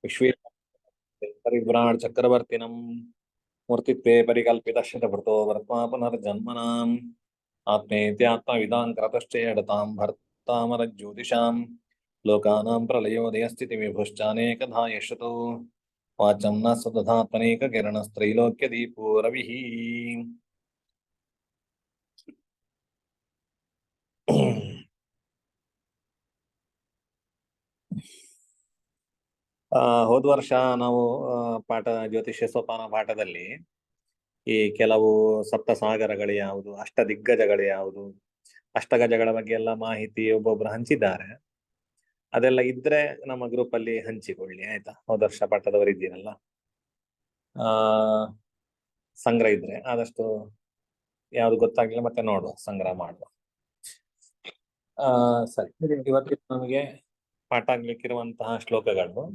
ವಿಶ್ವೇ ಪರಿವ್ರಾಟ್ ಚಕ್ರವರ್ತಿನಂ ಮೂರ್ತಿತ್ವೇ ಪರಿಕಲ್ಪಿತಶ್ಯತಭೃತೋ ವರ್ತ್ಮಾ ಪುನರ್ಜನ್ಮನಾಂ ಆತ್ಮೇತ್ಯಾತ್ಮವಿದಾಂ ಕ್ರತಶ್ಚೇಡತಾಂ ಭರ್ತಾಮರಜ್ಯೋತಿಷಾಂ ಲೋಕಾನಾಂ ಪ್ರಳಯೋದಯಸ್ಥಿತಿವಿಭುಶ್ಚಾನೇಕಧಾ ಯಶ್ಯತೋ ವಾಚಂ ನ ಸದಧಾತ್ಮನೇಕಕಿರಣಸ್ತ್ರೈಲೋಕ್ಯದೀಪೋ ರವಿಃ. ಹೋದ ವರ್ಷ ನಾವು ಪಾಠ ಜ್ಯೋತಿಷ್ಯ ಸೋಪಾನ ಪಾಠದಲ್ಲಿ ಈ ಕೆಲವು ಸಪ್ತ ಸಾಗರಗಳು ಯಾವುದು, ಅಷ್ಟದಿಗ್ಗಜಗಳು ಯಾವುದು, ಅಷ್ಟಗಜಗಳ ಬಗ್ಗೆ ಎಲ್ಲ ಮಾಹಿತಿ ಒಬ್ಬೊಬ್ರು ಹಂಚಿದ್ದಾರೆ. ಅದೆಲ್ಲ ಇದ್ರೆ ನಮ್ಮ ಗ್ರೂಪ್ ಅಲ್ಲಿ ಹಂಚಿಕೊಳ್ಳಿ ಆಯ್ತಾ. ಹೋದ ವರ್ಷ ಪಾಠದವರು ಇದ್ದೀರಲ್ಲ, ಸಂಗ್ರಹ ಇದ್ರೆ ಆದಷ್ಟು ಯಾವ್ದು ಗೊತ್ತಾಗ್ಲಿಲ್ಲ ಮತ್ತೆ ನೋಡುವ, ಸಂಗ್ರಹ ಮಾಡುವ. ಸರಿ, ಇವತ್ತು ನಮಗೆ ಪಾಠ ಆಗ್ಲಿಕ್ಕಿರುವಂತಹ ಶ್ಲೋಕಗಳು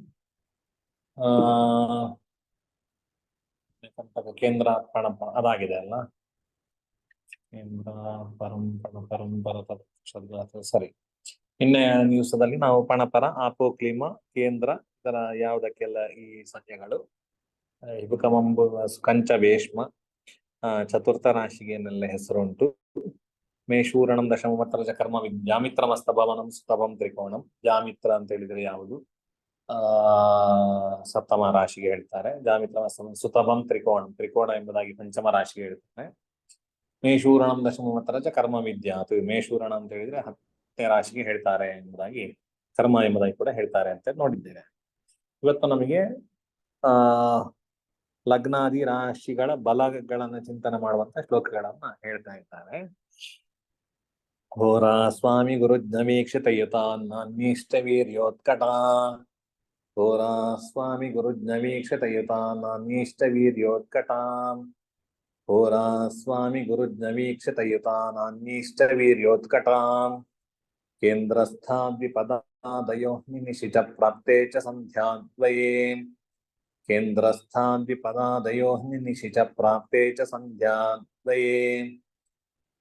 ಕೇಂದ್ರ ಪಣಪ ಅದಾಗಿದೆ ಅಲ್ಲ, ಕೇಂದ್ರ ಪರಂಪರ ಸರಿ. ನಿನ್ನೆ ದಿವಸದಲ್ಲಿ ನಾವು ಪಣಪರ, ಆಪೋಕ್ಲಿಮ, ಕೇಂದ್ರ ಇದರ ಯಾವುದಕ್ಕೆಲ್ಲ ಈ ಸಂಖ್ಯೆಗಳು ಹಿಬುಕಮಂಬು ಕಂಚ ಭೇಷ್ಮ ಚತುರ್ಥ ರಾಶಿಗೆ ಏನೆಲ್ಲ ಹೆಸರುಂಟು. ಮೇಷೂರಣಂ ದಶಮತ್ರ ಕರ್ಮ ಜಾಮಿತ್ರಮಸ್ತ ಭವನಂ ಸ್ತಭಂ ತ್ರಿಕೋಣಂ. ಜಾಮಿತ್ರ ಅಂತ ಹೇಳಿದ್ರೆ ಯಾವುದು, ಸಪ್ತಮ ರಾಶಿಗೆ ಹೇಳ್ತಾರೆ. ಜಾಮಿತ್ರ ಸುತಭಂ ತ್ರಿಕೋಣಂ, ತ್ರಿಕೋಣ ಎಂಬುದಾಗಿ ಪಂಚಮ ರಾಶಿಗೆ ಹೇಳ್ತಾರೆ. ಮೇಷೂರಣಂ ದಶಮತ್ರ ಕರ್ಮ ವಿದ್ಯಾತ್, ಮೇಷೂರಣ ಅಂತ ಹೇಳಿದ್ರೆ 10ನೇ ರಾಶಿಗೆ ಹೇಳ್ತಾರೆ ಎಂಬುದಾಗಿ, ಕರ್ಮ ಎಂಬುದಾಗಿ ಕೂಡ ಹೇಳ್ತಾರೆ ಅಂತ ನೋಡಿದ್ದೇವೆ. ಇವತ್ತು ನಮಗೆ ಲಗ್ನಾದಿ ರಾಶಿಗಳ ಬಲಗಳನ್ನ ಚಿಂತನೆ ಮಾಡುವಂತ ಶ್ಲೋಕಗಳನ್ನ ಹೇಳ್ತಾ ಇದ್ದಾರೆ. ಹೋರಾ ಸ್ವಾಮಿ ಗುರುಜ್ಞವೀಕ್ಷಿತಯುತಾನ್ನಿಷ್ಟ ವೀರ್ಯೋತ್ಕಟ. ಹೋರಾ ಸ್ವಾಮಿ ಗುರುಜ್ಞವೀಕ್ಷಿತಯುತಾನ್ನಿಷ್ಟ ವೀರ್ಯೋತ್ಕಟ. ಹೋರಾ ಸ್ವಾಮಿ ಗುರುಜ್ಞವೀಕ್ಷಿತಯುತಾನ್ನಿಷ್ಟ ವೀರ್ಯೋತ್ಕಟ. ಕೇಂದ್ರಸ್ಥಾದ್ವಿಪದಾದಯೋ ನಿನಿಶಿಚ ಪ್ರಾಪ್ತೆ ಚ ಸಂಧ್ಯಾದ್ವಯೇ. ಕೇಂದ್ರಸ್ಥಾದ್ವಿಪದಾದಯೋ ನಿನಿಶಿಚ ಪ್ರಾಪ್ತೆ ಚ ಸಂಧ್ಯಾದ್ವಯೇ.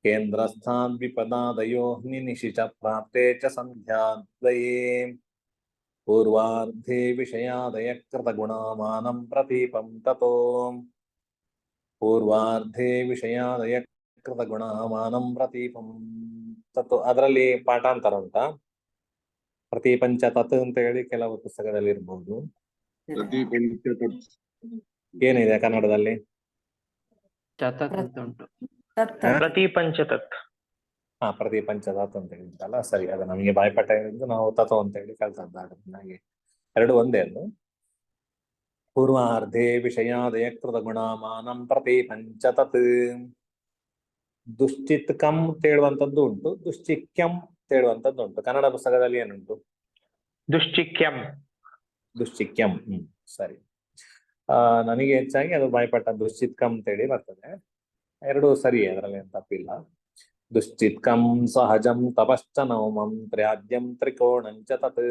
ಕೇಂದ್ರಸ್ಥಾದ್ವಿಪದಾದಯೋ ನಿನಿಶಿಚ ಪ್ರಾಪ್ತೆ ಚ ಸಂಧ್ಯಾದ್ವಯೇ. ಪೂರ್ವಾರ್ಧೇ ವಿಷಯಾದಯ ಕೃತಗುಣಮಾನಂ ಪ್ರತೀಪಂ ತತೋ. ಪೂರ್ವಾರ್ಧೇ ವಿಷಯಾದಯ ಕೃತಗುಣಮಾನಂ ಪ್ರತೀಪಂ ತತೋ. ಅದರಲ್ಲಿ ಪಾಠಾಂತರ ಉಂಟಾ? ಪ್ರತೀಪಂಚ ತತ್ ಅಂತ ಹೇಳಿ ಕೆಲವು ಪುಸ್ತಕದಲ್ಲಿ ಇರ್ಬಹುದು. ಏನಿದೆ ಕನ್ನಡದಲ್ಲಿ? ಪ್ರತಿಪಂಚತತ್. ಪ್ರತಿಪಂಚತತ್ ಅಂತ ಹೇಳಿದ್ರಲ್ಲ, ಸರಿ. ಅದು ನಮಗೆ ಬಾಯ್ಪಾಠ ಹೇಳಿದ್ದು, ನಾವು ತತ್ವ ಅಂತ ಹೇಳಿ ಕಲ್ತದ್ದಾಗುತ್ತೆ. ನನಗೆ ಎರಡು ಒಂದೇ ಅದು. ಪೂರ್ವಾರ್ಧೇ ವಿಷಯಾದಯ ಕೃತ ಗುಣಮಾನಂ ಪ್ರತಿಪಂಚತತ್. ದುಶ್ಚಿತ್ಕಂ ತೇಳುವಂತದ್ದು ಉಂಟು, ದುಶ್ಚಿಕ್ಯಂ ತೇಳುವಂತದ್ದು ಉಂಟು. ಕನ್ನಡ ಪುಸ್ತಕದಲ್ಲಿ ಏನುಂಟು? ದುಶ್ಚಿಕ್ಯಂ. ದುಶ್ಚಿಕ್ಯಂ. ಸರಿ. ನನಗೆ ಹೆಚ್ಚಾಗಿ ಅದು ಬಾಯ್ಪಾಠ ದುಶ್ಚಿತ್ಕಂ ಅಂತೇಳಿ ಬರ್ತದೆ. ಎರಡು ಸರಿ, ಅದರಲ್ಲಿ ಏನು ತಪ್ಪಿಲ್ಲ. ದುಶ್ಚಿತ್ಕಂ ಸಹಜಂ ತಪಶ್ಚ ನವಮಂ ತ್ರ್ಯಾದ್ಯಂ ತ್ರಿಕೋಣಂಚ ತತ್.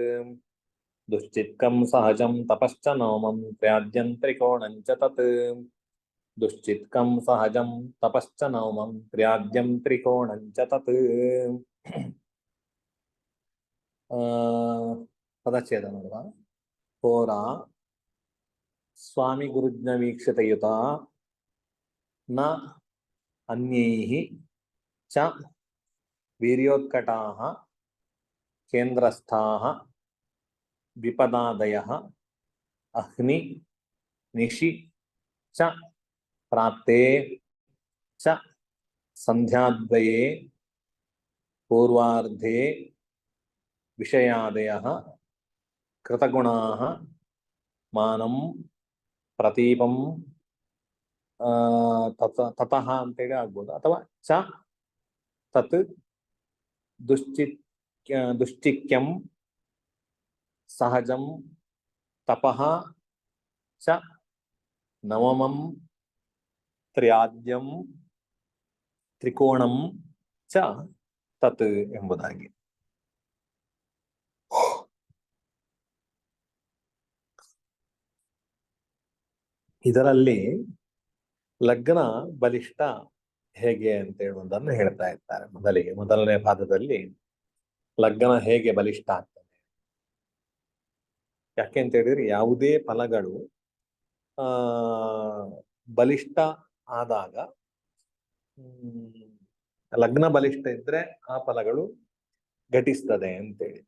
ದುಶ್ಚಿತ್ಕಂ ಸಹಜಂ ತಪಶ್ಚ ನವಮಂ ತ್ರ್ಯಾದ್ಯಂ ತ್ರಿಕೋಣಂಚ ತತ್. ದುಶ್ಚಿತ್ಕಂ ಸಹಜಂ ತಪಶ್ಚ ನವಮಂ ತ್ರ್ಯಾದ್ಯಂ ತ್ರಿಕೋಣಂಚ ತತ್. ಪದಚ್ಛೇದ ನೋಡುವ. ಹೋರಾ ಸ್ವಾಮಿ ಗುರುಜ್ಞ ವೀಕ್ಷಿತಯುತ ನ ಅನ್ಯೈಃ ಚ ವೀರ್ಯೋತ್ಕಟಾಃ ಕೇಂದ್ರಸ್ಥಾಃ ವಿಪದಾದಯಃ ಅಹ್ನಿ ನಿಶಿ ಚ ಪ್ರಾಪ್ತೆ ಚ ಸಂಧ್ಯಾದ್ವಯೇ. ಪೂರ್ವಾರ್ಧೇ ವಿಷಯಾದಯಃ ಕೃತಗುಣಾಃ ಮಾನಂ ಪ್ರತೀಪಂ ತತಃ ಅಂತೇಳಿ ಆಗ್ಬೋದು, ಅಥವಾ ಚ ತತ್ ದುಶ್ಚಿಕ್ಯಂ ಸಹಜಂ ತಪಃ ಚ ನವಮಂ ತ್ರ್ಯಾದ್ಯಂ ತ್ರಿಕೋಣಂ ಚ ತತ್ ಎಂಬುದಾಗಿ. ಇದರಲ್ಲಿ ಲಗ್ನ ಬಲಿಷ್ಠ ಹೇಗೆ ಅಂತ ಹೇಳುವುದನ್ನು ಹೇಳ್ತಾ ಇದ್ದಾರೆ. ಮೊದಲನೇ ಪಾದದಲ್ಲಿ ಲಗ್ನ ಹೇಗೆ ಬಲಿಷ್ಠ ಆಗ್ತದೆ. ಯಾಕೆ ಅಂತ ಹೇಳಿದ್ರೆ ಯಾವುದೇ ಫಲಗಳು ಆ ಬಲಿಷ್ಠ ಆದಾಗ ಲಗ್ನ ಬಲಿಷ್ಠ ಇದ್ರೆ ಆ ಫಲಗಳು ಘಟಿಸ್ತದೆ ಅಂತೇಳಿ.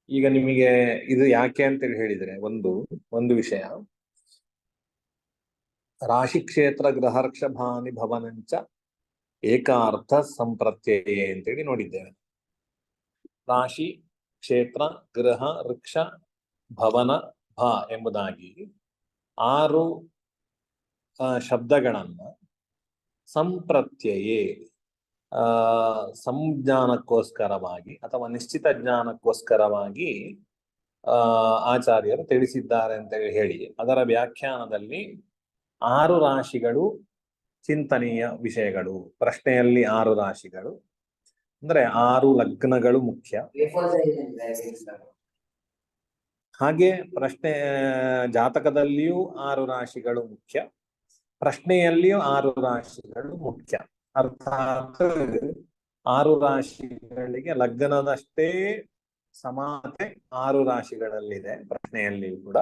ಈಗ ನಿಮಗೆ ಇದು ಯಾಕೆ ಅಂತೇಳಿ ಹೇಳಿದ್ರೆ ಒಂದು ವಿಷಯ, ರಾಶಿ ಕ್ಷೇತ್ರ ಗ್ರಹರ್ಷಭಾನಿ ಭವನಂಚ ಏಕಾರ್ಥ ಸಂಪ್ರತ್ಯಯೇ ಅಂತೇಳಿ ನೋಡಿದ್ದೇವೆ. ರಾಶಿ ಕ್ಷೇತ್ರ ಗೃಹ ವೃಕ್ಷ ಭವನ ಭ ಎಂಬುದಾಗಿ 6 ಶಬ್ದಗಳನ್ನ ಸಂಪ್ರತ್ಯಯೇ ಸಂಜ್ಞಾನಕ್ಕೋಸ್ಕರವಾಗಿ ಅಥವಾ ನಿಶ್ಚಿತ ಜ್ಞಾನಕ್ಕೋಸ್ಕರವಾಗಿ ಆಚಾರ್ಯರು ತಿಳಿಸಿದ್ದಾರೆ ಅಂತ ಹೇಳಿ ಅದರ ವ್ಯಾಖ್ಯಾನದಲ್ಲಿ 6 ರಾಶಿಗಳು ಚಿಂತನೀಯ ವಿಷಯಗಳು. ಪ್ರಶ್ನೆಯಲ್ಲಿ 6 ರಾಶಿಗಳು ಅಂದ್ರೆ 6 ಲಗ್ನಗಳು ಮುಖ್ಯ. ಹಾಗೆ ಪ್ರಶ್ನೆ ಜಾತಕದಲ್ಲಿಯೂ 6 ರಾಶಿಗಳು ಮುಖ್ಯ, ಪ್ರಶ್ನೆಯಲ್ಲಿಯೂ 6 ರಾಶಿಗಳು ಮುಖ್ಯ. ಅರ್ಥಾತ್ 6 ರಾಶಿಗಳಿಗೆ ಲಗ್ನದಷ್ಟೇ ಸಮಾನತೆ 6 ರಾಶಿಗಳಲ್ಲಿದೆ ಪ್ರಶ್ನೆಯಲ್ಲಿಯೂ ಕೂಡ,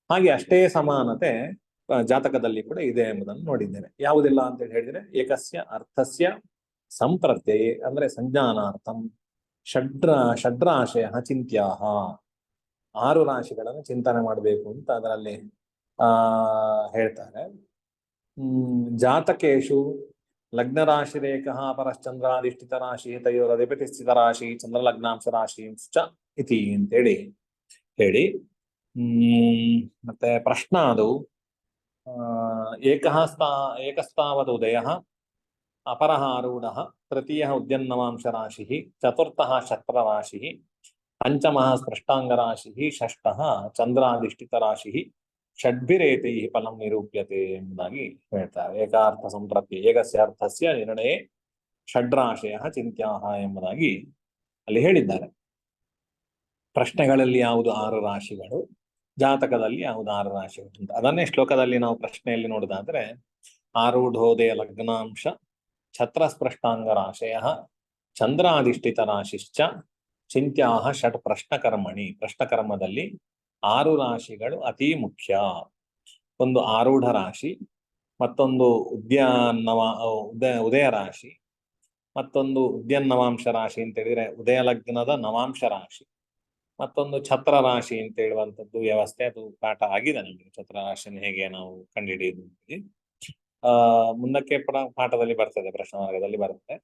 ಹಾಗೆ ಅಷ್ಟೇ ಸಮಾನತೆ ಜಾತಕದಲ್ಲಿ ಕೂಡ ಇದೆ ಎಂಬುದನ್ನು ನೋಡಿದ್ದೇವೆ. ಯಾವುದಿಲ್ಲ ಅಂತ ಹೇಳಿದ್ರೆ ಏಕಸ್ಯ ಅರ್ಥಸ್ಯ ಸಂಪ್ರತ್ಯಯೇ ಅಂದ್ರೆ ಸಂಜ್ಞಾನಾರ್ಥಂ ಷಡ್ರಾಶಯ ಚಿಂತ್ಯಾಹ, 6 ರಾಶಿಗಳನ್ನು ಚಿಂತನೆ ಮಾಡಬೇಕು ಅಂತ ಅದರಲ್ಲಿ ಹೇಳ್ತಾರೆ. ಜಾತಕೇಶು ಲಗ್ನ ರಾಶಿ ರೇಖ ಪರಶ್ಚಂದ್ರಾಧಿಷ್ಠಿತ ರಾಶಿ ತಯೋರಧಿಪತಿ ಸ್ಥಿತ ರಾಶಿ ಚಂದ್ರ ಲಗ್ನಾಂಶ ರಾಶಿ ಇತಿ ಅಂತೇಳಿ ಹೇಳಿ ಮತ್ತೆ ಪ್ರಶ್ನಾದು ಏಕಸ್ತಾವದ್ ಉದಯ ಅಪರಃ ಆರೂಢಃ ತೃತೀಯಃ ಉದ್ಯನ್ನವಾಂಶ ರಾಶಿ ಚತುರ್ಥಃ ಶಸ್ತ್ರ ರಾಶಿ ಪಂಚಮಃ ಸ್ಪೃಷ್ಟಾಂಗ ರಾಶಿ ಷಷ್ಠಃ ಚಂದ್ರಾಧಿಷ್ಠಿತ ರಾಶಿ ಷಡ್ಭಿರೇತೈ ಫಲಂ ನಿರೂಪ್ಯತೆ ಎಂಬುದಾಗಿ ಹೇಳ್ತಾರೆ. ಏಕಾರ್ಥ ಸಂಪ್ರತ್ಯಯ ಏಕಸ್ಯ ಅರ್ಥಸ್ಯ ನಿರ್ಣಯ ಷಡ್ರಾಶಯ ಚಿಂತ್ಯಾಹ ಎಂಬುದಾಗಿ ಅಲ್ಲಿ ಹೇಳಿದ್ದಾರೆ. ಪ್ರಶ್ನೆಗಳಲ್ಲಿ ಯಾವುದು 6 ರಾಶಿಗಳು, ಜಾತಕದಲ್ಲಿ ಯಾವುದು 6 ರಾಶಿಗಳು ಅಂತ ಅದನ್ನೇ ಶ್ಲೋಕದಲ್ಲಿ ನಾವು ಪ್ರಶ್ನೆಯಲ್ಲಿ ನೋಡುದಾದ್ರೆ ಆರೂಢೋದಯ ಲಗ್ನಾಂಶ ಛತ್ರ ಸ್ಪೃಷ್ಟಾಂಗ ರಾಶಯ ಚಂದ್ರಾಧಿಷ್ಠಿತ ರಾಶಿಶ್ಚ ಚಿಂತ್ಯಾಹ ಷಟ್ ಪ್ರಶ್ನಕರ್ಮಣಿ. ಪ್ರಶ್ನಕರ್ಮದಲ್ಲಿ 6 ರಾಶಿಗಳು ಅತಿ ಮುಖ್ಯ. ಒಂದು ಆರೂಢ ರಾಶಿ, ಮತ್ತೊಂದು ಉದಯ ರಾಶಿ, ಮತ್ತೊಂದು ಉದ್ಯನ್ನವಾಂಶ ರಾಶಿ ಅಂತ ಹೇಳಿದ್ರೆ ಉದಯ ಲಗ್ನದ ನವಾಂಶ ರಾಶಿ, ಮತ್ತೊಂದು ಛತ್ರ ರಾಶಿ ಅಂತ ಹೇಳುವಂಥದ್ದು ವ್ಯವಸ್ಥೆ. ಅದು ಪಾಠ ಆಗಿದೆ ನಮಗೆ, ಛತ್ರ ರಾಶಿಯನ್ನು ಹೇಗೆ ನಾವು ಕಂಡುಹಿಡಿಯುವುದು ಅಂತೇಳಿ. ಮುಂದಕ್ಕೆ ಪಾಠದಲ್ಲಿ ಬರ್ತದೆ, ಪ್ರಶ್ನೆ ಮಾರ್ಗದಲ್ಲಿ ಬರುತ್ತೆ.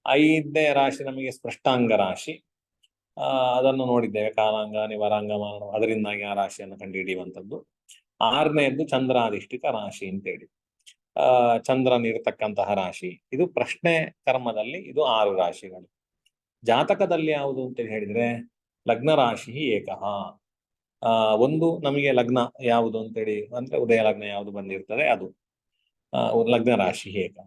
5ನೇ ರಾಶಿ ನಮಗೆ ಸ್ಪೃಷ್ಟಾಂಗ ರಾಶಿ, ಅದನ್ನು ನೋಡಿದ್ದೇವೆ, ಕಾಲಾಂಗ ನಿವರಾಂಗ ಮಾನ, ಅದರಿಂದಾಗಿ ಆ ರಾಶಿಯನ್ನು ಕಂಡುಹಿಡಿಯುವಂಥದ್ದು. 6ನೇದ್ದು ಚಂದ್ರಾಧಿಷ್ಠಿತ ರಾಶಿ ಅಂತೇಳಿ ಚಂದ್ರನಿರತಕ್ಕಂತಹ ರಾಶಿ. ಇದು ಪ್ರಶ್ನೆ ಕರ್ಮದಲ್ಲಿ ಇದು 6 ರಾಶಿಗಳು. ಜಾತಕದಲ್ಲಿ ಯಾವುದು ಅಂತ ಹೇಳಿದ್ರೆ ಲಗ್ನ ರಾಶಿ ಏಕಃ. ಒಂದು ನಮಗೆ ಲಗ್ನ ಯಾವುದು ಅಂತೇಳಿ ಅಂದ್ರೆ ಉದಯ ಲಗ್ನ ಯಾವುದು ಬಂದಿರ್ತದೆ ಅದು ಲಗ್ನ ರಾಶಿ ಏಕ.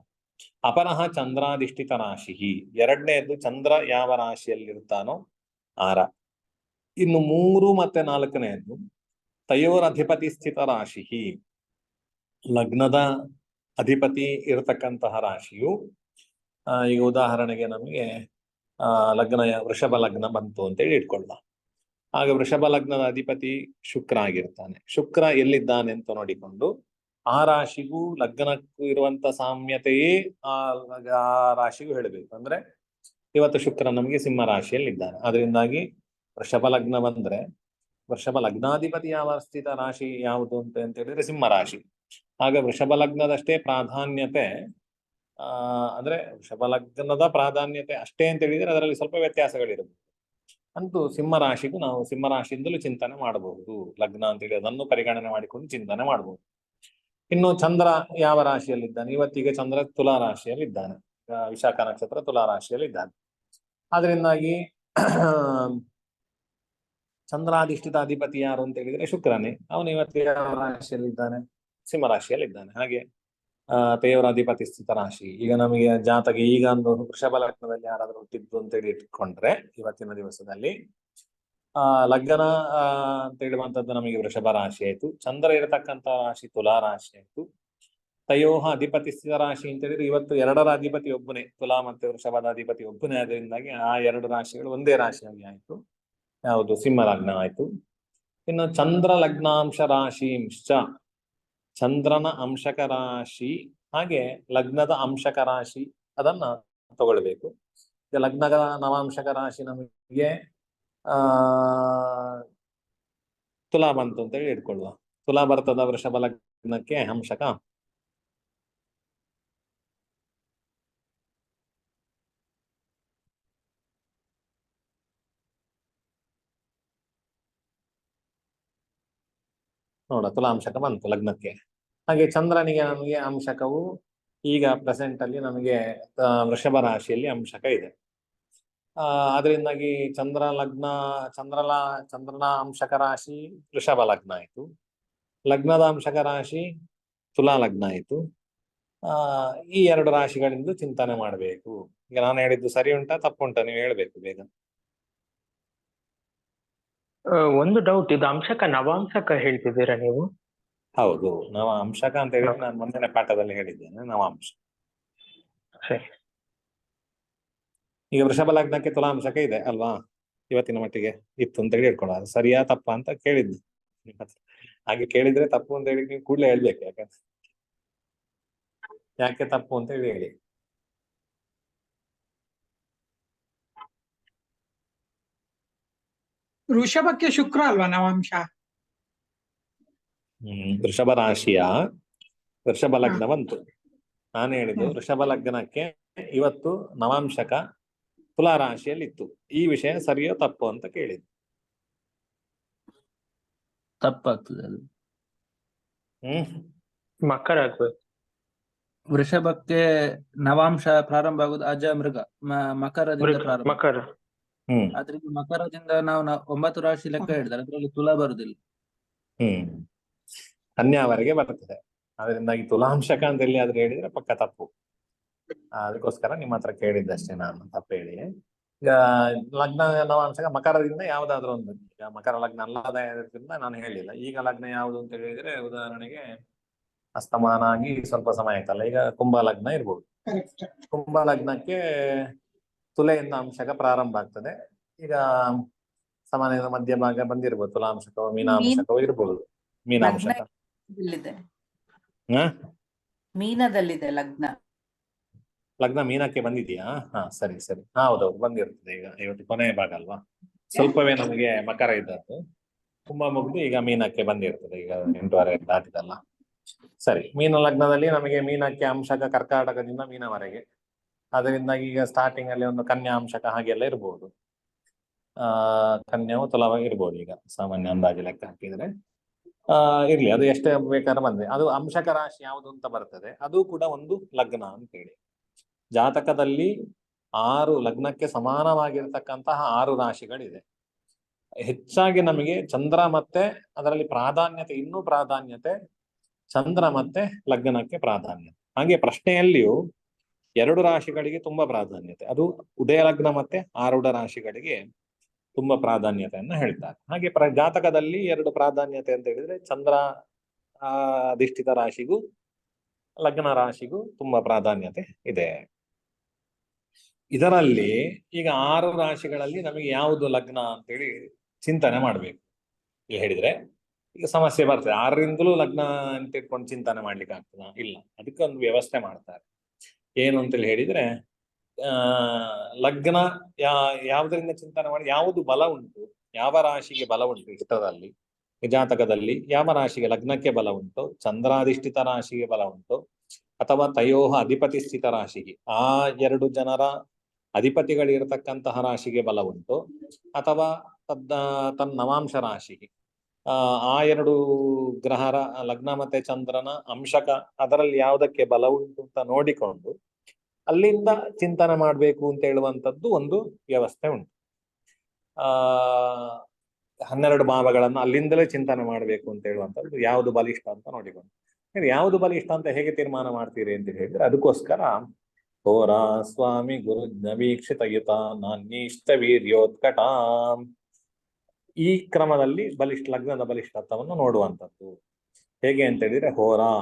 ಅಪರಃ ಚಂದ್ರಾಧಿಷ್ಠಿತ ರಾಶಿ, 2ನೇದ್ದು ಚಂದ್ರ ಯಾವ ರಾಶಿಯಲ್ಲಿರ್ತಾನೋ ಆರ. ಇನ್ನು 3 ಮತ್ತೆ 4ನೇದ್ದು ತಯೋರ್ ಅಧಿಪತಿ ಸ್ಥಿತ ರಾಶಿ, ಲಗ್ನದ ಅಧಿಪತಿ ಇರತಕ್ಕಂತಹ ರಾಶಿಯು. ಈಗ ಉದಾಹರಣೆಗೆ ನಮಗೆ ಲಗ್ನ ವೃಷಭ ಲಗ್ನ ಬಂತು ಅಂತೇಳಿ ಇಟ್ಕೊಳ್ಳ. ಆಗ ವೃಷಭ ಲಗ್ನದ ಅಧಿಪತಿ ಶುಕ್ರ ಆಗಿರ್ತಾನೆ. ಶುಕ್ರ ಎಲ್ಲಿದ್ದಾನೆ ಅಂತ ನೋಡಿಕೊಂಡು ಆ ರಾಶಿಗೂ ಲಗ್ನಕ್ಕೂ ಇರುವಂತ ಸಾಮ್ಯತೆಯೇ ಆ ರಾಶಿಗೂ ಹೇಳಬೇಕು. ಅಂದ್ರೆ ಇವತ್ತು ಶುಕ್ರ ನಮಗೆ ಸಿಂಹ ರಾಶಿಯಲ್ಲಿ ಇದ್ದಾನೆ, ಅದರಿಂದಾಗಿ ವೃಷಭ ಲಗ್ನ ಬಂದ್ರೆ ವೃಷಭ ಲಗ್ನಾಧಿಪತಿ ಯಾವ ಸ್ಥಿತ ರಾಶಿ ಯಾವುದು ಅಂತ ಹೇಳಿದ್ರೆ ಸಿಂಹ ರಾಶಿ. ಆಗ ವೃಷಭ ಲಗ್ನದಷ್ಟೇ ಪ್ರಾಧಾನ್ಯತೆ, ಅಂದ್ರೆ ವೃಷಭ ಲಗ್ನದ ಪ್ರಾಧಾನ್ಯತೆ ಅಷ್ಟೇ ಅಂತ ಹೇಳಿದ್ರೆ ಅದರಲ್ಲಿ ಸ್ವಲ್ಪ ವ್ಯತ್ಯಾಸಗಳಿರುತ್ತೆ. ಅಂತೂ ಸಿಂಹ ರಾಶಿಗೂ ನಾವು ಸಿಂಹ ರಾಶಿಯಿಂದಲೂ ಚಿಂತನೆ ಮಾಡಬಹುದು ಲಗ್ನ ಅಂತೇಳಿ, ಅದನ್ನು ಪರಿಗಣನೆ ಮಾಡಿಕೊಂಡು ಚಿಂತನೆ ಮಾಡಬಹುದು. ಇನ್ನು ಚಂದ್ರ ಯಾವ ರಾಶಿಯಲ್ಲಿದ್ದಾನೆ, ಇವತ್ತಿಗೆ ಚಂದ್ರ ತುಲಾ ರಾಶಿಯಲ್ಲಿದ್ದಾನೆ, ವಿಶಾಖ ನಕ್ಷತ್ರ ತುಲಾ ರಾಶಿಯಲ್ಲಿದ್ದಾನೆ. ಅದರಿಂದಾಗಿ ಚಂದ್ರಾಧಿಷ್ಠಿತ ಅಧಿಪತಿ ಯಾರು ಅಂತ ಹೇಳಿದ್ರೆ ಶುಕ್ರನೇ. ಅವನು ಇವತ್ತಿಗೆ ಯಾವ ರಾಶಿಯಲ್ಲಿದ್ದಾನೆ, ಸಿಂಹ ರಾಶಿಯಲ್ಲಿದ್ದಾನೆ. ಹಾಗೆ ತೇವರ ಅಧಿಪತಿ ಸ್ಥಿತ ರಾಶಿ. ಈಗ ನಮಗೆ ಜಾತಕ ಈಗ ಒಂದು ವೃಷಭ ಲಗ್ನದಲ್ಲಿ ಯಾರಾದ್ರೂ ಹುಟ್ಟಿದ್ದು ಅಂತೇಳಿ ಇಟ್ಕೊಂಡ್ರೆ ಇವತ್ತಿನ ದಿವಸದಲ್ಲಿ ಲಗ್ನ ಅಂತ ಹೇಳುವಂಥದ್ದು ನಮಗೆ ವೃಷಭ ರಾಶಿ ಆಯ್ತು. ಚಂದ್ರ ಇರತಕ್ಕಂತ ರಾಶಿ ತುಲಾ ರಾಶಿ ಆಯ್ತು. ತಯೋಹ ಅಧಿಪತಿ ಸ್ಥಿತ ರಾಶಿ ಅಂತ ಹೇಳಿದ್ರೆ ಇವತ್ತು 2ರ ಅಧಿಪತಿ ಒಬ್ಬನೇ, ತುಲಾ ಮತ್ತೆ ವೃಷಭದ ಅಧಿಪತಿ ಒಬ್ಬನೇ. ಅದರಿಂದಾಗಿ ಆ 2 ರಾಶಿಗಳು ಒಂದೇ ರಾಶಿಯಾಗಿ ಆಯ್ತು, ಯಾವುದು ಸಿಂಹ ಲಗ್ನ ಆಯ್ತು. ಇನ್ನು ಚಂದ್ರ ಲಗ್ನಾಂಶ ರಾಶಿಂಶ್ಚ, ಚಂದ್ರನ ಅಂಶಕ ರಾಶಿ ಹಾಗೆ ಲಗ್ನದ ಅಂಶಕ ರಾಶಿ ಅದನ್ನ ತಗೊಳ್ಬೇಕು. ಈಗ ಲಗ್ನದ ನವಾಂಶಕ ರಾಶಿ ನಮಗೆ ತುಲಾ ಬಂತು ಅಂತೇಳಿ ಇಟ್ಕೊಳ್ಳುವ. ತುಲಾ ಬರ್ತದ ವೃಷಭ ಲಗ್ನಕ್ಕೆ ಅಂಶಕ? ನೋಡ, ತುಲಾಂಶಕ ಬಂತು ಲಗ್ನಕ್ಕೆ. ಹಾಗೆ ಚಂದ್ರನಿಗೆ ನಮಗೆ ಅಂಶಕವು ಈಗ ಪ್ರೆಸೆಂಟ್ ಅಲ್ಲಿ ನಮಗೆ ವೃಷಭ ರಾಶಿಯಲ್ಲಿ ಅಂಶಕ ಇದೆ. ಅದರಿಂದಾಗಿ ಚಂದ್ರನ ಅಂಶಕ ರಾಶಿ ವೃಷಭ ಲಗ್ನ ಆಯ್ತು, ಲಗ್ನದ ಅಂಶಕ ರಾಶಿ ತುಲಾ ಲಗ್ನ ಆಯ್ತು. ಈ ಎರಡು ರಾಶಿಗಳಿಂದ ಚಿಂತನೆ ಮಾಡಬೇಕು. ಈಗ ನಾನು ಹೇಳಿದ್ದು ಸರಿ ಉಂಟಾ ತಪ್ಪುಂಟಾ ನೀವು ಹೇಳ್ಬೇಕು ಬೇಗ. ಒಂದು ಡೌಟ್, ಇದು ಅಂಶಕ ನವಾಂಶಕ ಹೇಳ್ತಿದ್ದೀರಾ ನೀವು? ಹೌದು, ನವಾಂಶಕ ಅಂತ ಹೇಳಿದ್ರೆ ನಾನು ಮುಂದಿನ ಪಾಠದಲ್ಲಿ ಹೇಳಿದ್ದೇನೆ ನವಾಂಶ. ಸರಿ. ಈಗ ವೃಷಭ ಲಗ್ನಕ್ಕೆ ತುಲಾಂಶಕ ಇದೆ ಅಲ್ವಾ, ಇವತ್ತಿನ ಮಟ್ಟಿಗೆ ಇತ್ತು ಅಂತ ಹೇಳಿ ಹೇಳ್ಕೊಳ್ಳ. ಅದು ಸರಿಯಾ ತಪ್ಪಾ ಅಂತ ಕೇಳಿದ್ದು. ಹಾಗೆ ಕೇಳಿದ್ರೆ ತಪ್ಪು ಅಂತ ಹೇಳಿ ನೀವು ಕೂಡಲೇ ಹೇಳ್ಬೇಕು. ಯಾಕೆ ತಪ್ಪು ಅಂತ ಹೇಳಿ. ವೃಷಭಕ್ಕೆ ಶುಕ್ರ ಅಲ್ವಾ ನವಾಂಶ? ವೃಷಭ ರಾಶಿಯ ವೃಷಭ ಲಗ್ನ ಬಂತು. ನಾನು ಹೇಳಿದ್ದು ವೃಷಭ ಲಗ್ನಕ್ಕೆ ಇವತ್ತು ನವಾಂಶಕ ತುಲಾ ರಾಶಿಯಲ್ಲಿ ಇತ್ತು. ಈ ವಿಷಯ ಸರಿಯೋ ತಪ್ಪು ಅಂತ ಕೇಳಿದ್ದು. ತಪ್ಪಾಗ್ತದೆ ಅದು. ಮಕರ ಆಗ್ಬೇಕು. ವೃಷಭಕ್ಕೆ ನವಾಂಶ ಪ್ರಾರಂಭ ಆಗುದು ಅಜ ಮೃಗ, ಮಕರದಿಂದ ಪ್ರಾರಂಭ. ಮಕರ. ಅದ್ರಿಂದ ಮಕರದಿಂದ ನಾವು 9 ರಾಶಿ ಲೆಕ್ಕ ಹಿಡಿದ್ರೆ ಅದ್ರಲ್ಲಿ ತುಲಾ ಬರುದಿಲ್ಲ. ಕನ್ಯಾವರೆಗೆ ಬರ್ತದೆ. ಅದರಿಂದಾಗಿ ತುಲಾಂಶಕ ಅಂತ ಎಲ್ಲಿ ಆದ್ರೆ ಹೇಳಿದ್ರೆ ಪಕ್ಕ ತಪ್ಪು. ಅದಕ್ಕೋಸ್ಕರ ನಿಮ್ಮ ಹತ್ರ ಕೇಳಿದ್ದಷ್ಟೇ ನಾನು ತಪ್ಪು ಹೇಳಿ. ಈಗ ಲಗ್ನ ನವಾಂಶಕ ಮಕರದಿಂದ ಯಾವ್ದಾದ್ರು ಒಂದು, ಈಗ ಮಕರ ಲಗ್ನ ಅಲ್ಲದ್ರಿಂದ ನಾನು ಹೇಳಿಲ್ಲ. ಈಗ ಲಗ್ನ ಯಾವುದು ಅಂತ ಹೇಳಿದ್ರೆ ಉದಾಹರಣೆಗೆ ಅಸ್ತಮಾನ ಆಗಿ ಸ್ವಲ್ಪ ಸಮಯ ಆಯ್ತಲ್ಲ, ಈಗ ಕುಂಭ ಲಗ್ನ ಇರ್ಬೋದು. ಕುಂಭ ಲಗ್ನಕ್ಕೆ ತುಲೆಯಿಂದ ಅಂಶಕ ಪ್ರಾರಂಭ ಆಗ್ತದೆ. ಈಗ ಸಾಮಾನ್ಯದ ಮಧ್ಯಭಾಗ ಬಂದಿರ್ಬೋದು, ತುಲಾಂಶಕವೋ ಮೀನಾಂಶಕವೋ ಇರ್ಬೋದು. ಮೀನಾಂಶಕ ಮೀನದಲ್ಲಿದೆ ಲಗ್ನ ಮೀನಕ್ಕೆ ಬಂದಿದೆಯಾ? ಹಾ ಸರಿ ಸರಿ, ಹೌದೌದು ಬಂದಿರ್ತದೆ. ಈಗ ಇವತ್ತು ಕೊನೆಯ ಭಾಗ ಅಲ್ವಾ, ಸ್ವಲ್ಪವೇ ನಮಗೆ ಮಕರ ಇದ್ದದ್ದು. ಕುಂಭ ಮುಗಿದು ಈಗ ಮೀನಕ್ಕೆ ಬಂದಿರ್ತದೆ. ಈಗ 8:15 ದಾಟಿದಲ್ಲ. ಸರಿ, ಮೀನ ಲಗ್ನದಲ್ಲಿ ನಮಗೆ ಮೀನಕ್ಕೆ ಅಂಶಕ ಕರ್ಕಾಟಕದಿಂದ ಮೀನವರೆಗೆ. ಅದರಿಂದಾಗಿ ಈಗ ಸ್ಟಾರ್ಟಿಂಗ್ ಅಲ್ಲಿ ಒಂದು ಕನ್ಯಾ ಅಂಶಕ ಹಾಗೆಲ್ಲ ಇರ್ಬೋದು. ಕನ್ಯಾವು ತುಲವಾಗಿ ಇರ್ಬೋದು. ಈಗ ಸಾಮಾನ್ಯ ಅಂದಾಜು ಲೆಕ್ಕ ಹಾಕಿದ್ರೆ ಇರ್ಲಿ, ಅದು ಎಷ್ಟೇ ಬೇಕಾದ್ರೆ ಬಂದ್ರೆ ಅದು ಅಂಶಕ ರಾಶಿ ಯಾವುದು ಅಂತ ಬರ್ತದೆ. ಅದು ಕೂಡ ಒಂದು ಲಗ್ನ ಅಂತ ಹೇಳಿ. ಜಾತಕದಲ್ಲಿ 6 ಲಗ್ನಕ್ಕೆ ಸಮಾನವಾಗಿರ್ತಕ್ಕಂತಹ 6 ರಾಶಿಗಳಿದೆ. ಹೆಚ್ಚಾಗಿ ನಮಗೆ ಚಂದ್ರ ಮತ್ತೆ ಅದರಲ್ಲಿ ಪ್ರಾಧಾನ್ಯತೆ, ಇನ್ನೂ ಪ್ರಾಧಾನ್ಯತೆ ಚಂದ್ರ ಮತ್ತೆ ಲಗ್ನಕ್ಕೆ ಪ್ರಾಧಾನ್ಯತೆ. ಹಾಗೆ ಪ್ರಶ್ನೆಯಲ್ಲಿಯೂ 2 ರಾಶಿಗಳಿಗೆ ತುಂಬಾ ಪ್ರಾಧಾನ್ಯತೆ, ಅದು ಉದಯ ಲಗ್ನ ಮತ್ತೆ ಆರೂಢ ರಾಶಿಗಳಿಗೆ ತುಂಬಾ ಪ್ರಾಧಾನ್ಯತೆಯನ್ನು ಹೇಳ್ತಾರೆ. ಹಾಗೆ ಜಾತಕದಲ್ಲಿ 2 ಪ್ರಾಧಾನ್ಯತೆ ಅಂತ ಹೇಳಿದ್ರೆ ಚಂದ್ರ ಅಧಿಷ್ಠಿತ ರಾಶಿಗೂ ಲಗ್ನ ರಾಶಿಗೂ ತುಂಬಾ ಪ್ರಾಧಾನ್ಯತೆ ಇದೆ. ಇದರಲ್ಲಿ ಈಗ 6 ರಾಶಿಗಳಲ್ಲಿ ನಮಗೆ ಯಾವುದು ಲಗ್ನ ಅಂತೇಳಿ ಚಿಂತನೆ ಮಾಡ್ಬೇಕು. ಈಗ ಹೇಳಿದ್ರೆ ಈಗ ಸಮಸ್ಯೆ ಬರ್ತದೆ, 6ರಿಂದಲೂ ಲಗ್ನ ಅಂತ ಇಟ್ಕೊಂಡು ಚಿಂತನೆ ಮಾಡ್ಲಿಕ್ಕೆ ಆಗ್ತದ? ಇಲ್ಲ, ಅದಕ್ಕೆ ಒಂದು ವ್ಯವಸ್ಥೆ ಮಾಡ್ತಾರೆ. ಏನು ಅಂತೇಳಿ ಹೇಳಿದ್ರೆ ಲಗ್ನ ಯಾವುದರಿಂದ ಚಿಂತನೆ ಮಾಡಿ, ಯಾವುದು ಬಲ ಉಂಟು, ಯಾವ ರಾಶಿಗೆ ಬಲ ಉಂಟು ಇಷ್ಟದಲ್ಲಿ ಜಾತಕದಲ್ಲಿ, ಯಾವ ರಾಶಿಗೆ ಲಗ್ನಕ್ಕೆ ಬಲ ಉಂಟು, ಚಂದ್ರಾಧಿಷ್ಠಿತ ರಾಶಿಗೆ ಬಲ ಉಂಟು ಅಥವಾ ತಯೋಹ ಅಧಿಪತಿ ಸ್ಥಿತ ರಾಶಿಗೆ, ಆ 2 ಜನರ ಅಧಿಪತಿಗಳಿರತಕ್ಕಂತಹ ರಾಶಿಗೆ ಬಲ ಉಂಟು, ಅಥವಾ ತನ್ನ ನವಾಂಶ ರಾಶಿಗೆ ಆ 2 ಗ್ರಹರ ಲಗ್ನ ಮತ್ತೆ ಚಂದ್ರನ ಅಂಶಕ ಅದರಲ್ಲಿ ಯಾವುದಕ್ಕೆ ಬಲ ಉಂಟು ಅಂತ ನೋಡಿಕೊಂಡು ಅಲ್ಲಿಂದ ಚಿಂತನೆ ಮಾಡ್ಬೇಕು ಅಂತ ಹೇಳುವಂಥದ್ದು ಒಂದು ವ್ಯವಸ್ಥೆ ಉಂಟು. 12 ಭಾವಗಳನ್ನು ಅಲ್ಲಿಂದಲೇ ಚಿಂತನೆ ಮಾಡ್ಬೇಕು ಅಂತ ಹೇಳುವಂಥದ್ದು ಯಾವುದು ಬಲಿಷ್ಠ ಅಂತ ನೋಡಿಕೊಂಡು. ಯಾವುದು ಬಲಿಷ್ಠ ಅಂತ ಹೇಗೆ ತೀರ್ಮಾನ ಮಾಡ್ತೀರಿ ಅಂತ ಹೇಳಿದ್ರೆ ಅದಕ್ಕೋಸ್ಕರ ಹೋರಾ ಸ್ವಾಮಿ ಗುರು ನವೀಕ್ಷಿತ ಯುತ ನಾನ್ಯೀಷ್ಟ ವೀರ್ಯೋತ್ಕಟ, ಈ ಕ್ರಮದಲ್ಲಿ ಲಗ್ನದ ಬಲಿಷ್ಠತ್ವವನ್ನು ನೋಡುವಂಥದ್ದು. ಹೇಗೆ ಅಂತ ಹೇಳಿದ್ರೆ ಹೋರಾ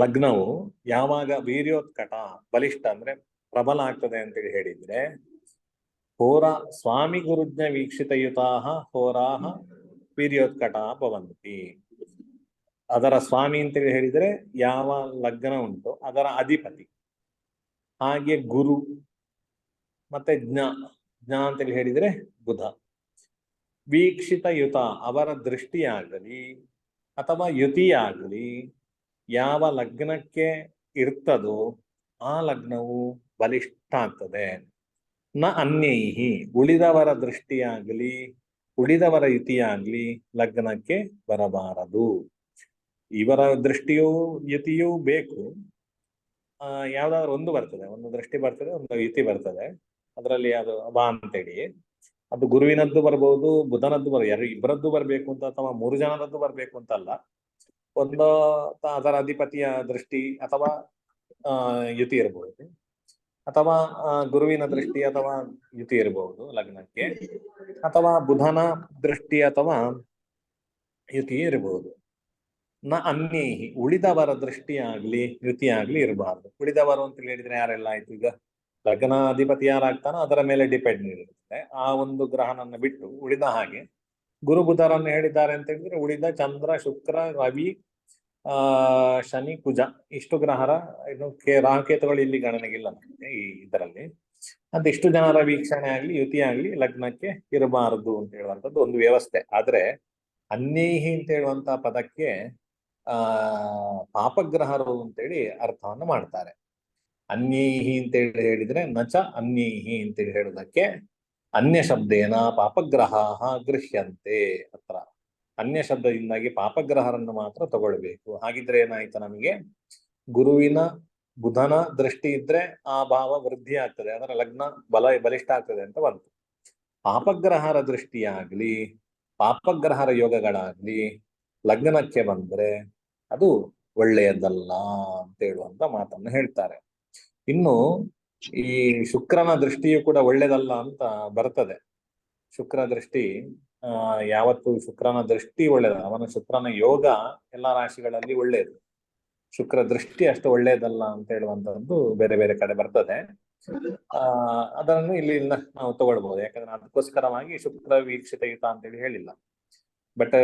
ಲಗ್ನವು ಯಾವಾಗ ವೀರ್ಯೋತ್ಕಟ ಬಲಿಷ್ಠ ಅಂದ್ರೆ ಪ್ರಬಲ ಆಗ್ತದೆ ಅಂತೇಳಿ ಹೇಳಿದ್ರೆ ಹೋರಾ ಸ್ವಾಮಿ ಗುರುಜ್ಞ ವೀಕ್ಷಿತಯುತಾಹ ಹೋರಾಹ ವೀರ್ಯೋತ್ಕಟ ಭವಂತಿ. ಅದರ ಸ್ವಾಮಿ ಅಂತೇಳಿ ಹೇಳಿದ್ರೆ ಯಾವ ಲಗ್ನ ಉಂಟು ಅದರ ಅಧಿಪತಿ, ಹಾಗೆ ಗುರು ಮತ್ತೆ ಜ್ಞ ಅಂತೇಳಿ ಹೇಳಿದ್ರೆ ಬುಧ. ವೀಕ್ಷಿತ ಯುತ ಅವರ ದೃಷ್ಟಿಯಾಗಲಿ ಅಥವಾ ಯುತಿಯಾಗಲಿ ಯಾವ ಲಗ್ನಕ್ಕೆ ಇರ್ತದೋ ಆ ಲಗ್ನವು ಬಲಿಷ್ಠ ಆಗ್ತದೆ. ನ ಅನ್ಯೈಹಿ ಉಳಿದವರ ದೃಷ್ಟಿಯಾಗಲಿ ಉಳಿದವರ ಯುತಿಯಾಗಲಿ ಲಗ್ನಕ್ಕೆ ಬರಬಾರದು. ಇವರ ದೃಷ್ಟಿಯೂ ಯುತಿಯೂ ಬೇಕು. ಯಾವ್ದಾದ್ರು ಒಂದು ಬರ್ತದೆ, ಒಂದು ದೃಷ್ಟಿ ಬರ್ತದೆ, ಒಂದು ಯುತಿ ಬರ್ತದೆ. ಅದರಲ್ಲಿ ಅದು ಬಾ ಅಂತೇಳಿ ಅದು ಗುರುವಿನದ್ದು ಬರ್ಬೋದು, ಬುಧನದ್ದು ಯಾರು ಇಬ್ಬರದ್ದು ಬರ್ಬೇಕು ಅಂತ ಅಥವಾ 3 ಜನರದ್ದು ಬರ್ಬೇಕು ಅಂತ ಅಲ್ಲ. ಒಂದು ಅದರ ಅಧಿಪತಿಯ ದೃಷ್ಟಿ ಅಥವಾ ಯುತಿ ಇರಬಹುದು, ಅಥವಾ ಗುರುವಿನ ದೃಷ್ಟಿ ಅಥವಾ ಯುತಿ ಇರಬಹುದು ಲಗ್ನಕ್ಕೆ, ಅಥವಾ ಬುಧನ ದೃಷ್ಟಿ ಅಥವಾ ಯುತಿ ಇರಬಹುದು. ನ ಅನ್ಯೈಹಿ ಉಳಿದವರ ದೃಷ್ಟಿಯಾಗ್ಲಿ ಯುತಿಯಾಗ್ಲಿ ಇರಬಾರ್ದು. ಉಳಿದವರು ಅಂತ ಹೇಳಿದ್ರೆ ಯಾರೆಲ್ಲ ಆಯ್ತು, ಈಗ ಲಗ್ನಾಧಿಪತಿ ಯಾರಾಗ್ತಾನೋ ಅದರ ಮೇಲೆ ಡಿಪೆಂಡ್ ಇರುತ್ತೆ. ಆ ಒಂದು ಗ್ರಹನನ್ನ ಬಿಟ್ಟು ಉಳಿದ ಹಾಗೆ ಗುರು ಬುಧರನ್ನು ಹೇಳಿದ್ದಾರೆ ಅಂತ ಹೇಳಿದ್ರೆ ಉಳಿದ ಚಂದ್ರ ಶುಕ್ರ ರವಿ ಶನಿ ಕುಜ ಇಷ್ಟು ಗ್ರಹರ ಇನ್ನು ರಾಹುಕೇತುಗಳು ಇಲ್ಲಿ ಗಣನೆಗಿಲ್ಲ ಈ ಇದರಲ್ಲಿ. ಇಷ್ಟು ಜನರ ವೀಕ್ಷಣೆ ಆಗ್ಲಿ ಯುತಿ ಆಗ್ಲಿ ಲಗ್ನಕ್ಕೆ ಇರಬಾರದು ಅಂತ ಹೇಳುವಂಥದ್ದು ಒಂದು ವ್ಯವಸ್ಥೆ. ಆದ್ರೆ ಅನ್ಯೈಹಿ ಅಂತ ಹೇಳುವಂತ ಪದಕ್ಕೆ ಪಾಪಗ್ರಹರು ಅಂತೇಳಿ ಅರ್ಥವನ್ನು ಮಾಡ್ತಾರೆ. ಅನ್ಯೈಹಿ ಅಂತೇಳಿ ಹೇಳಿದ್ರೆ ನಚ ಅನ್ಯೈಹಿ ಅಂತೇಳಿ ಹೇಳುವುದಕ್ಕೆ ಅನ್ಯ ಶಬ್ದೇನ ಪಾಪಗ್ರಹ ಗೃಹ್ಯಂತೆ. ಹತ್ರ ಅನ್ಯ ಶಬ್ದದಿಂದಾಗಿ ಪಾಪಗ್ರಹರನ್ನು ಮಾತ್ರ ತಗೊಳ್ಬೇಕು. ಹಾಗಿದ್ರೆ ಏನಾಯ್ತು, ನಮಗೆ ಗುರುವಿನ ಬುಧನ ದೃಷ್ಟಿ ಇದ್ರೆ ಆ ಭಾವ ವೃದ್ಧಿ ಆಗ್ತದೆ, ಅದರ ಲಗ್ನ ಬಲಿಷ್ಠ ಆಗ್ತದೆ ಅಂತ ಬಂತು. ಪಾಪಗ್ರಹರ ದೃಷ್ಟಿಯಾಗ್ಲಿ ಪಾಪಗ್ರಹರ ಯೋಗಗಳಾಗ್ಲಿ ಲಗ್ನಕ್ಕೆ ಬಂದ್ರೆ ಅದು ಒಳ್ಳೆಯದಲ್ಲ ಅಂತ ಹೇಳುವಂತ ಮಾತನ್ನು ಹೇಳ್ತಾರೆ. ಇನ್ನು ಈ ಶುಕ್ರನ ದೃಷ್ಟಿಯು ಕೂಡ ಒಳ್ಳೆಯದಲ್ಲ ಅಂತ ಬರ್ತದೆ. ಶುಕ್ರ ದೃಷ್ಟಿ ಯಾವತ್ತು ಶುಕ್ರನ ದೃಷ್ಟಿ ಒಳ್ಳೆಯದ, ಅವನ ಶುಕ್ರನ ಯೋಗ ಎಲ್ಲಾ ರಾಶಿಗಳಲ್ಲಿ ಒಳ್ಳೆಯದು, ಶುಕ್ರ ದೃಷ್ಟಿ ಅಷ್ಟು ಒಳ್ಳೆಯದಲ್ಲ ಅಂತ ಹೇಳುವಂತದ್ದು ಬೇರೆ ಬೇರೆ ಕಡೆ ಬರ್ತದೆ. ಅದನ್ನು ಇಲ್ಲಿ ನಾವು ತಗೊಳ್ಬಹುದು, ಯಾಕಂದ್ರೆ ಅದಕ್ಕೋಸ್ಕರವಾಗಿ ಶುಕ್ರ ವೀಕ್ಷಿತಯುತ ಅಂತೇಳಿ ಹೇಳಿಲ್ಲ. ಬಟ್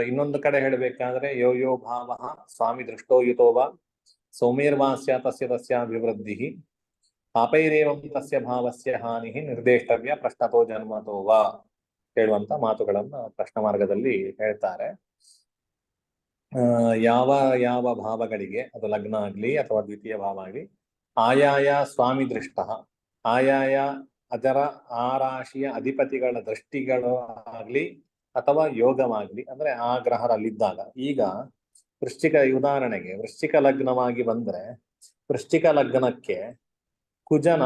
ಇನ್ನೊಂದು ಕಡೆ ಹೇಳ್ಬೇಕಾದ್ರೆ ಯೋ ಭಾವ ಸ್ವಾಮಿ ದೃಷ್ಟೋ ಯುತೋವ ಸೌಮ್ಯರ್ವಾಸ್ಯ ತಸ್ಯ ಅಭಿವೃದ್ಧಿ ಪಾಪೈರೇವಂ ತಸ್ಯ ಭಾವಸ್ಯ ಹಾನಿ ನಿರ್ದೇಷ್ಟವ್ಯ ಪ್ರಶ್ನತೋ ಜನ್ಮತೋ ವಾ ಹೇಳುವಂತ ಮಾತುಗಳನ್ನ ಪ್ರಶ್ನ ಮಾರ್ಗದಲ್ಲಿ ಹೇಳ್ತಾರೆ. ಯಾವ ಯಾವ ಭಾವಗಳಿಗೆ ಅದು ಲಗ್ನ ಆಗ್ಲಿ ಅಥವಾ ದ್ವಿತೀಯ ಭಾವ ಆಗ್ಲಿ ಆಯಾಯ ಸ್ವಾಮಿ ದೃಷ್ಟ ಆಯಾಯ ಅದರ ಆ ರಾಶಿಯ ಅಧಿಪತಿಗಳ ದೃಷ್ಟಿಗಳು ಆಗ್ಲಿ ಅಥವಾ ಯೋಗವಾಗ್ಲಿ ಅಂದ್ರೆ ಆ ಗ್ರಹರಲ್ಲಿದ್ದಾಗ, ಈಗ ವೃಶ್ಚಿಕ ಉದಾಹರಣೆಗೆ ವೃಶ್ಚಿಕ ಲಗ್ನವಾಗಿ ಬಂದ್ರೆ ವೃಶ್ಚಿಕ ಲಗ್ನಕ್ಕೆ ಕುಜನ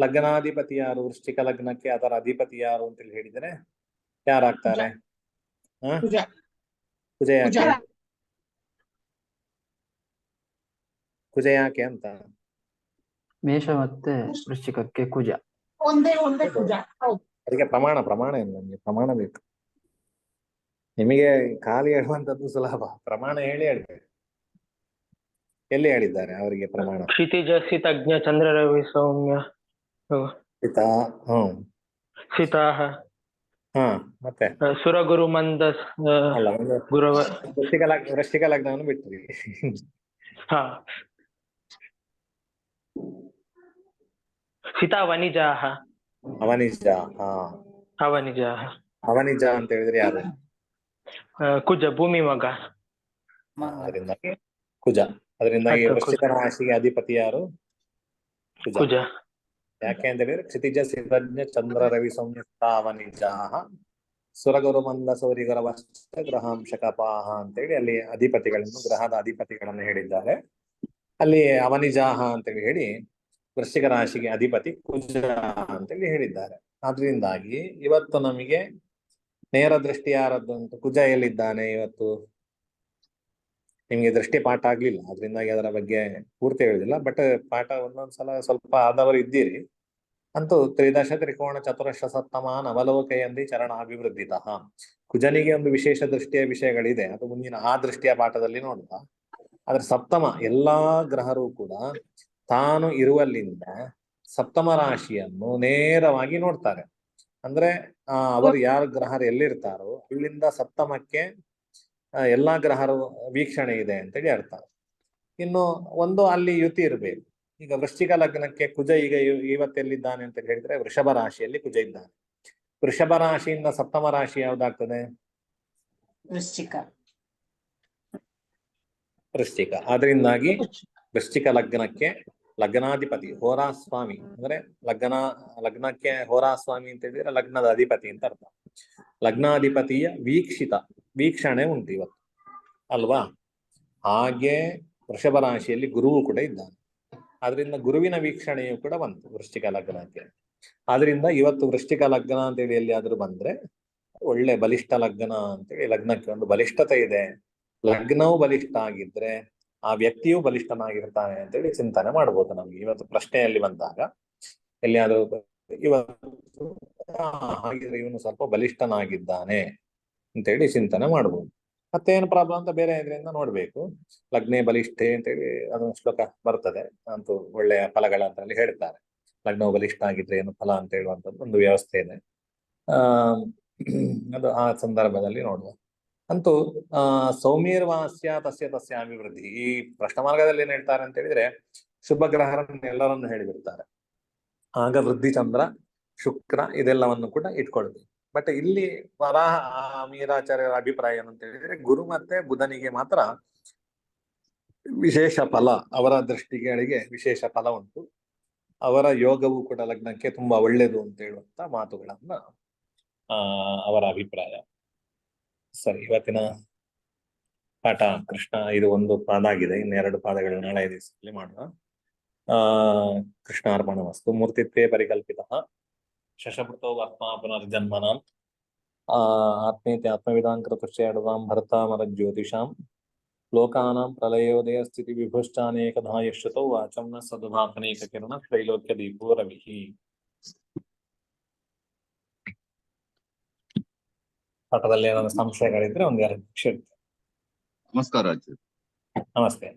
ಲಗ್ನಾಧಿಪತಿ ಯಾರು, ವೃಶ್ಚಿಕ ಲಗ್ನಕ್ಕೆ ಅದರ ಅಧಿಪತಿ ಯಾರು ಅಂತೇಳಿ ಹೇಳಿದ್ರೆ ಯಾರಾಗ್ತಾರೆ? ಕುಜ ಯಾಕೆ? ಕುಜ ಯಾಕೆ ಅಂತ ಮೇಷ ಮತ್ತೆ ವೃಶ್ಚಿಕಕ್ಕೆ ಕುಜ. ಒಂದೇ ಕುಜ. ಅದಕ್ಕೆ ಪ್ರಮಾಣ ಏನು, ನಮ್ಗೆ ಪ್ರಮಾಣ ಬೇಕು. ನಿಮಗೆ ಖಾಲಿ ಹೇಳುವಂತದ್ದು ಸುಲಭ, ಪ್ರಮಾಣ ಹೇಳಿ ಹೇಳ್ಬೇಕು. ಎಲ್ಲಿ ಹೇಳಿದ್ದಾರೆ ಅವರಿಗೆ ಪ್ರಮಾಣ? ಕ್ಷಿತಿಜ ಸಿತಜ್ಞ ಚಂದ್ರ ರವಿ ಸೌಮ್ಯ ಸಿತಾಹ ಮತ್ತೆ ಸುರಗುರು ಮಂದ ಅಲ್ಲ, ಗುರವ ವೃಶ್ಚಿಕ ಲಗ್ನವನ್ನು ಬಿಟ್ರಿ. ಸಿತಾ ವನಿಜಾಹ ಅವನಿಜ ಅಂತ ಹೇಳಿದ್ರೆ ಯಾರು? ಕುಜ ಭೂಮಿ ಮಗ. ಅದರಿಂದಾಗಿ ಕುಜ. ಅದರಿಂದಾಗಿ ವೃಶ್ಚಿಕ ರಾಶಿಗೆ ಅಧಿಪತಿ ಯಾರು? ಕುಜ. ಯಾಕೆ ಅಂತ ಹೇಳಿದ್ರೆ ಕ್ಷಿತಿಜ ಸಿತಜ್ಞ ಚಂದ್ರ ರವಿ ಸಂಯುಕ್ತ ಅವನಿಜಾಹ ಸುರಗುರು ಮಂದ ಸೌರಿಗರ ವಶ್ಚ ಗ್ರಹಾಂಶಕಪಾಹ ಅಂತೇಳಿ ಅಲ್ಲಿ ಅಧಿಪತಿಗಳನ್ನು, ಗ್ರಹದ ಅಧಿಪತಿಗಳನ್ನು ಹೇಳಿದ್ದಾರೆ. ಅಲ್ಲಿ ಅವನಿಜಾಹ ಅಂತೇಳಿ ಹೇಳಿ ವೃಶ್ಚಿಕ ರಾಶಿಗೆ ಅಧಿಪತಿ ಕುಜ ಅಂತೇಳಿ ಹೇಳಿದ್ದಾರೆ. ಆದ್ರಿಂದಾಗಿ ಇವತ್ತು ನಮಗೆ ನೇರ ದೃಷ್ಟಿ ಯಾರದ್ದು ಅಂತ, ಕುಜ ಎಲ್ಲಿದ್ದಾನೆ ಇವತ್ತು ನಿಮ್ಗೆ ದೃಷ್ಟಿ ಪಾಠ ಆಗ್ಲಿಲ್ಲ, ಅದರಿಂದಾಗಿ ಅದರ ಬಗ್ಗೆ ಪೂರ್ತಿ ಹೇಳುದಿಲ್ಲ. ಬಟ್ ಪಾಠ ಒಂದೊಂದ್ಸಲ ಸ್ವಲ್ಪ ಆದವರು ಇದ್ದೀರಿ. ಅಂತೂ ತ್ರಿದಶ ತ್ರಿಕೋಣ ಚತುರಶ ಸಪ್ತಮಾನ್ ಅವಲೋಕಯಂದಿ ಚರಣ ಅಭಿವೃದ್ಧಿತಃ. ಕುಜನಿಗೆ ಒಂದು ವಿಶೇಷ ದೃಷ್ಟಿಯ ವಿಷಯಗಳಿದೆ, ಅದು ಮುಂದಿನ ಆ ದೃಷ್ಟಿಯ ಪಾಠದಲ್ಲಿ ನೋಡುವ. ಆದ್ರೆ ಸಪ್ತಮ ಎಲ್ಲಾ ಗ್ರಹರು ಕೂಡ ತಾನು ಇರುವಲ್ಲಿಂದ ಸಪ್ತಮ ರಾಶಿಯನ್ನು ನೇರವಾಗಿ ನೋಡ್ತಾರೆ. ಅಂದ್ರೆ ಅವರು ಯಾರು ಗ್ರಹರು ಎಲ್ಲಿರ್ತಾರೋ ಅಲ್ಲಿಂದ ಸಪ್ತಮಕ್ಕೆ ಎಲ್ಲಾ ಗ್ರಹರು ವೀಕ್ಷಣೆ ಇದೆ ಅಂತೇಳಿ ಅರ್ಥ. ಇನ್ನು ಒಂದು ಅಲ್ಲಿ ಯುತಿ ಇರಬೇಕು. ಈಗ ವೃಶ್ಚಿಕ ಲಗ್ನಕ್ಕೆ ಕುಜ ಈಗ ಇವತ್ತೆಲ್ಲಿದ್ದಾನೆ ಅಂತ ಹೇಳಿದ್ರೆ ವೃಷಭ ರಾಶಿಯಲ್ಲಿ ಕುಜ ಇದ್ದಾನೆ. ವೃಷಭ ರಾಶಿಯಿಂದ ಸಪ್ತಮ ರಾಶಿ ಯಾವ್ದಾಗ್ತದೆ? ವೃಶ್ಚಿಕ. ವೃಶ್ಚಿಕ. ಆದ್ರಿಂದಾಗಿ ವೃಶ್ಚಿಕ ಲಗ್ನಕ್ಕೆ ಲಗ್ನಾಧಿಪತಿ ಹೋರಾಸ್ವಾಮಿ ಅಂದ್ರೆ ಲಗ್ನಕ್ಕೆ ಹೋರಾಸ್ವಾಮಿ ಅಂತ ಹೇಳಿದ್ರೆ ಲಗ್ನದ ಅಧಿಪತಿ ಅಂತ ಅರ್ಥ. ಲಗ್ನಾಧಿಪತಿಯ ವೀಕ್ಷಣೆ ಉಂಟು ಇವತ್ತು ಅಲ್ವಾ? ಹಾಗೆ ವೃಷಭ ರಾಶಿಯಲ್ಲಿ ಗುರುವು ಕೂಡ ಇದ್ದಾನೆ. ಆದ್ರಿಂದ ಗುರುವಿನ ವೀಕ್ಷಣೆಯು ಕೂಡ ಬಂತು ವೃಶ್ಚಿಕ ಲಗ್ನಕ್ಕೆ. ಆದ್ರಿಂದ ಇವತ್ತು ವೃಶ್ಚಿಕ ಲಗ್ನ ಅಂತೇಳಿ ಎಲ್ಲಿಯಾದ್ರೂ ಬಂದ್ರೆ ಒಳ್ಳೆ ಬಲಿಷ್ಠ ಲಗ್ನ ಅಂತೇಳಿ, ಲಗ್ನಕ್ಕೆ ಒಂದು ಬಲಿಷ್ಠತೆ ಇದೆ. ಲಗ್ನವು ಬಲಿಷ್ಠ ಆಗಿದ್ರೆ ಆ ವ್ಯಕ್ತಿಯು ಬಲಿಷ್ಠನಾಗಿರ್ತಾನೆ ಅಂತೇಳಿ ಚಿಂತನೆ ಮಾಡ್ಬೋದು ನಮ್ಗೆ. ಇವತ್ತು ಪ್ರಶ್ನೆಯಲ್ಲಿ ಬಂದಾಗ ಎಲ್ಲಿಯಾದ್ರೂ ಇವತ್ತು ಹಾಗಿದ್ರೆ ಇವನು ಸ್ವಲ್ಪ ಬಲಿಷ್ಠನಾಗಿದ್ದಾನೆ ಅಂತೇಳಿ ಚಿಂತನೆ ಮಾಡ್ಬೋದು. ಮತ್ತೇನು ಪ್ರಾಬ್ಲಮ್ ಅಂತ ಬೇರೆ ಇದರಿಂದ ನೋಡ್ಬೇಕು. ಲಗ್ನೇ ಬಲಿಷ್ಠೆ ಅಂತೇಳಿ ಅದೊಂದು ಶ್ಲೋಕ ಬರ್ತದೆ, ಅಂತೂ ಒಳ್ಳೆಯ ಫಲಗಳ ಅಂತಲ್ಲಿ ಹೇಳ್ತಾರೆ. ಲಗ್ನವು ಬಲಿಷ್ಠ ಆಗಿದ್ರೆ ಏನು ಫಲ ಅಂತ ಹೇಳುವಂಥದ್ದು ಒಂದು ವ್ಯವಸ್ಥೆ ಇದೆ. ಅದು ಆ ಸಂದರ್ಭದಲ್ಲಿ ನೋಡುವ. ಅಂತೂ ಸೌಮ್ಯರ್ವಾಸ್ಯ ತಸ್ಯ ಅಭಿವೃದ್ಧಿ. ಈ ಪ್ರಶ್ನ ಮಾರ್ಗದಲ್ಲಿ ಏನ್ ಹೇಳ್ತಾರೆ ಅಂತ ಹೇಳಿದ್ರೆ ಶುಭ ಗ್ರಹರನ್ನೆಲ್ಲರನ್ನು ಹೇಳಿಬಿಡ್ತಾರೆ. ಆಗ ವೃದ್ಧಿ ಚಂದ್ರ ಶುಕ್ರ ಇದೆಲ್ಲವನ್ನು ಕೂಡ ಇಟ್ಕೊಳ್ಬೇಕು. ಬಟ್ ಇಲ್ಲಿ ವರಾಹ ಮೀರಾಚಾರ್ಯರ ಅಭಿಪ್ರಾಯ ಏನಂತ ಹೇಳಿದ್ರೆ ಗುರು ಮತ್ತೆ ಬುಧನಿಗೆ ಮಾತ್ರ ವಿಶೇಷ ಫಲ, ಅವರ ದೃಷ್ಟಿಗಳಿಗೆ ವಿಶೇಷ ಫಲ ಉಂಟು. ಅವರ ಯೋಗವು ಕೂಡ ಲಗ್ನಕ್ಕೆ ತುಂಬಾ ಒಳ್ಳೇದು ಅಂತ ಹೇಳುವಂತ ಮಾತುಗಳನ್ನ ಅವರ ಅಭಿಪ್ರಾಯ. ಸರಿ, ಇವತ್ತಿನ ಪಾಠ ಕೃಷ್ಣ ಇದು ಒಂದು ಪಾದ ಆಗಿದೆ. ಇನ್ನೆರಡು ಪಾದಗಳು ನಾಳೆ ದಿವಸದಲ್ಲಿ ಮಾಡುವ. ಕೃಷ್ಣಾರ್ಪಣಮಸ್ತು. ಮೂರ್ತಿತ್ವೇ ಪರಿಕಲ್ಪಿತಃ ಶಶಭೃತೋ ಆತ್ಮ ಪುನರ್ಜನ್ಮನಾಂ ಆತ್ಮೇತಿ ಆತ್ಮವಿದಾಂ ಕೃತಶ್ಚೇಡವಾಂ ಭರ್ತಾಮರ ಜ್ಯೋತಿಷಾಂ ಲೋಕಾನಾಂ ಪ್ರಲಯೋದಯ ಸ್ಥಿತಿ ವಿಭುಶ್ಚಾನೇಕಧಾ ಯಶ್ಯತೋ ವಾಚಂ ನ ಸದುಭಾತನೇಕ ಕಿರಣ ತ್ರೈಲೋಕ್ಯ ದೀಪೋ ರವಿಃ. ಪಾಠದಲ್ಲಿ ಏನಾದ್ರು ಸಂಶಯಗಳಿದ್ರೆ ಒಂದೆರಡು ನಿಮಿಷ ಇರ್ತದೆ. ನಮಸ್ಕಾರ. ನಮಸ್ತೆ.